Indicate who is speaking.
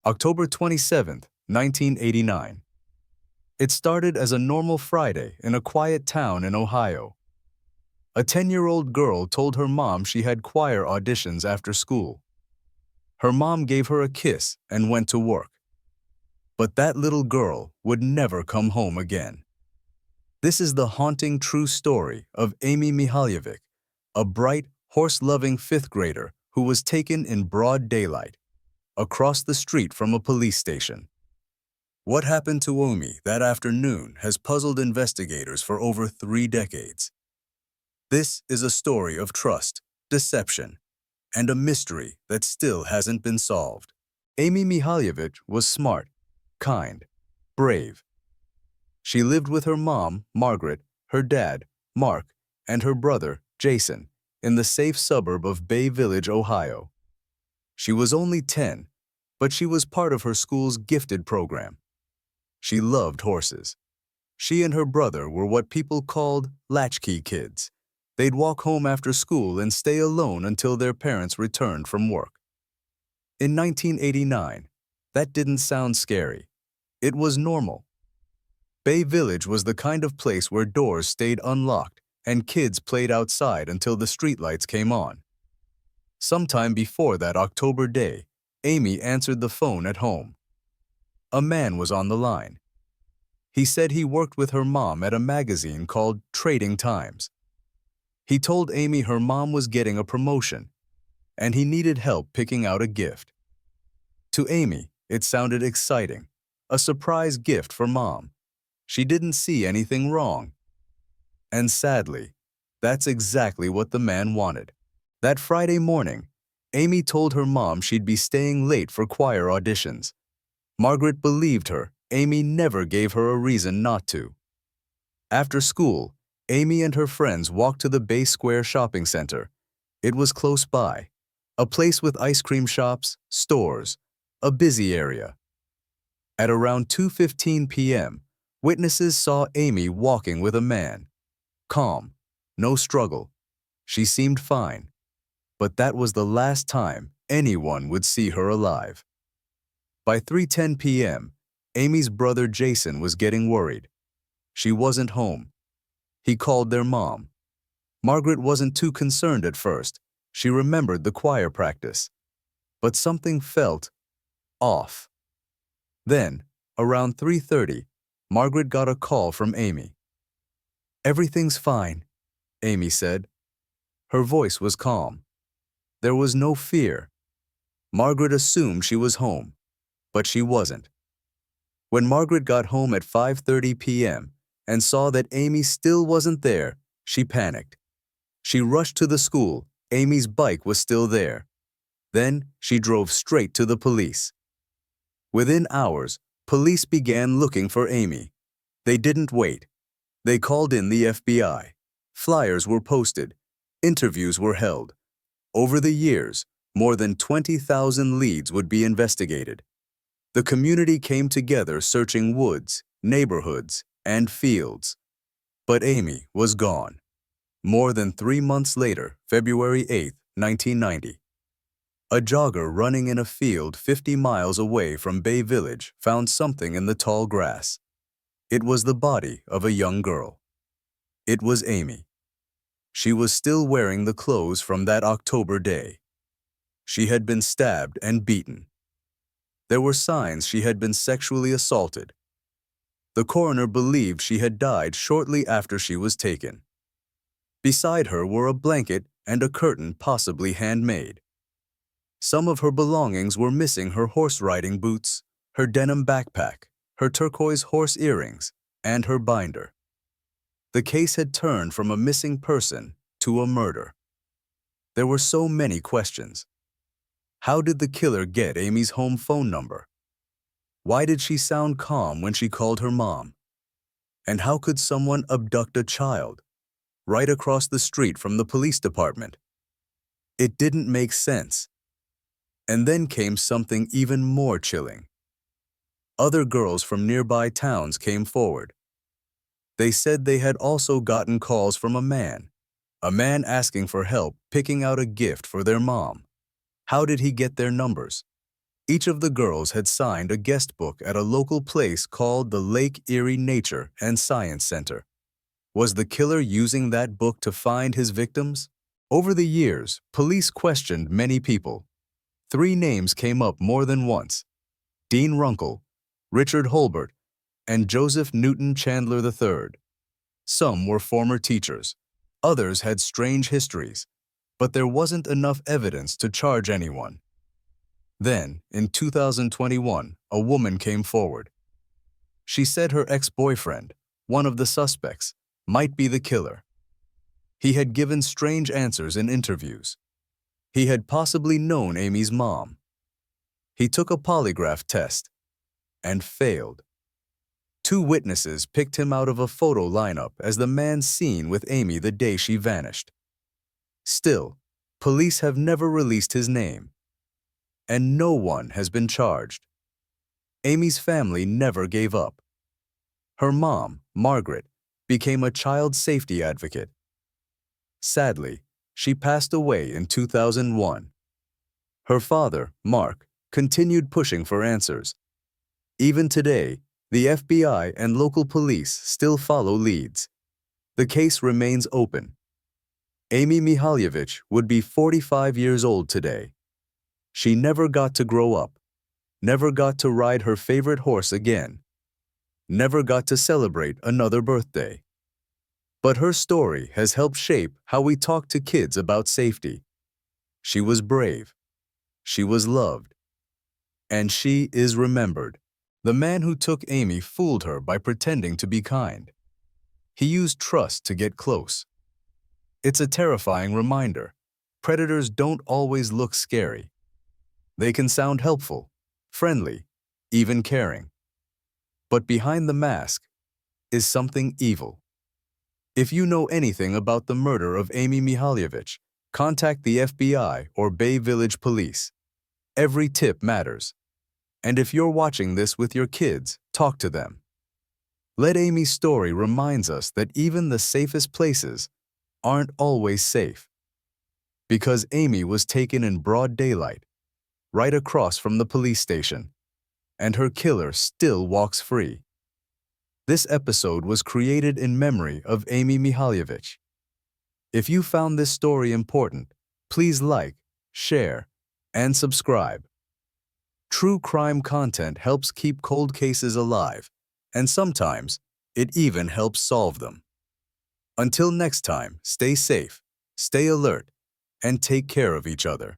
Speaker 1: October 27, 1989. It started as a normal Friday in a quiet town in Ohio. A 10-year-old girl told her mom she had choir auditions after school. Her mom gave her a kiss and went to work. But that little girl would never come home again. This is the haunting true story of Amy Mihalievic, a bright, horse-loving fifth grader who was taken in broad daylight, across the street from a police station. What happened to Amy that afternoon has puzzled investigators for over 3 decades. This is a story of trust, deception, and a mystery that still hasn't been solved. Amy Mihalievic was smart, kind, brave. She lived with her mom, Margaret, her dad, Mark, and her brother, Jason, in the safe suburb of Bay Village, Ohio. She was only 10, but she was part of her school's gifted program. She loved horses. She and her brother were what people called latchkey kids. They'd walk home after school and stay alone until their parents returned from work. In 1989, that didn't sound scary. It was normal. Bay Village was the kind of place where doors stayed unlocked and kids played outside until the streetlights came on. Sometime before that October day, Amy answered the phone at home. A man was on the line. He said he worked with her mom at a magazine called Trading Times. He told Amy her mom was getting a promotion, and he needed help picking out a gift. To Amy, it sounded exciting, a surprise gift for mom. She didn't see anything wrong. And sadly, that's exactly what the man wanted. That Friday morning, Amy told her mom she'd be staying late for choir auditions. Margaret believed her. Amy never gave her a reason not to. After school, Amy and her friends walked to the Bay Square shopping center. It was close by, a place with ice cream shops, stores, a busy area. At around 2:15 p.m., witnesses saw Amy walking with a man. Calm, no struggle. She seemed fine. But that was the last time anyone would see her alive. By 3:10 p.m., Amy's brother Jason was getting worried. She wasn't home. He called their mom. Margaret wasn't too concerned at first. She remembered the choir practice. But something felt off. Then, around 3:30, Margaret got a call from Amy. "Everything's fine," Amy said. Her voice was calm. There was no fear. Margaret assumed she was home, but she wasn't. When Margaret got home at 5:30 p.m. and saw that Amy still wasn't there, she panicked. She rushed to the school. Amy's bike was still there. Then she drove straight to the police. Within hours, police began looking for Amy. They didn't wait. They called in the FBI. Flyers were posted. Interviews were held. Over the years, more than 20,000 leads would be investigated. The community came together searching woods, neighborhoods, and fields. But Amy was gone. More than 3 months later, February 8, 1990, a jogger running in a field 50 miles away from Bay Village found something in the tall grass. It was the body of a young girl. It was Amy. She was still wearing the clothes from that October day. She had been stabbed and beaten. There were signs she had been sexually assaulted. The coroner believed she had died shortly after she was taken. Beside her were a blanket and a curtain, possibly handmade. Some of her belongings were missing: her horse riding boots, her denim backpack, her turquoise horse earrings, and her binder. The case had turned from a missing person to a murder. There were so many questions. How did the killer get Amy's home phone number? Why did she sound calm when she called her mom? And how could someone abduct a child right across the street from the police department? It didn't make sense. And then came something even more chilling. Other girls from nearby towns came forward. They said they had also gotten calls from a man asking for help picking out a gift for their mom. How did he get their numbers? Each of the girls had signed a guest book at a local place called the Lake Erie Nature and Science Center. Was the killer using that book to find his victims? Over the years, police questioned many people. 3 names came up more than once: Dean Runkle, Richard Holbert, and Joseph Newton Chandler III. Some were former teachers. Others had strange histories, but there wasn't enough evidence to charge anyone. Then, in 2021, a woman came forward. She said her ex-boyfriend, one of the suspects, might be the killer. He had given strange answers in interviews. He had possibly known Amy's mom. He took a polygraph test and failed. 2 witnesses picked him out of a photo lineup as the man seen with Amy the day she vanished. Still, police have never released his name, and no one has been charged. Amy's family never gave up. Her mom, Margaret, became a child safety advocate. Sadly, she passed away in 2001. Her father, Mark, continued pushing for answers. Even today, the FBI and local police still follow leads. The case remains open. Amy Mihalievic would be 45 years old today. She never got to grow up, never got to ride her favorite horse again, never got to celebrate another birthday. But her story has helped shape how we talk to kids about safety. She was brave, she was loved, and she is remembered. The man who took Amy fooled her by pretending to be kind. He used trust to get close. It's a terrifying reminder. Predators don't always look scary. They can sound helpful, friendly, even caring. But behind the mask is something evil. If you know anything about the murder of Amy Mihalievic, contact the FBI or Bay Village Police. Every tip matters. And if you're watching this with your kids, talk to them. Let Amy's story reminds us that even the safest places aren't always safe. Because Amy was taken in broad daylight, right across from the police station, and her killer still walks free. This episode was created in memory of Amy Mihalievic. If you found this story important, please like, share, and subscribe. True crime content helps keep cold cases alive, and sometimes it even helps solve them. Until next time, stay safe, stay alert, and take care of each other.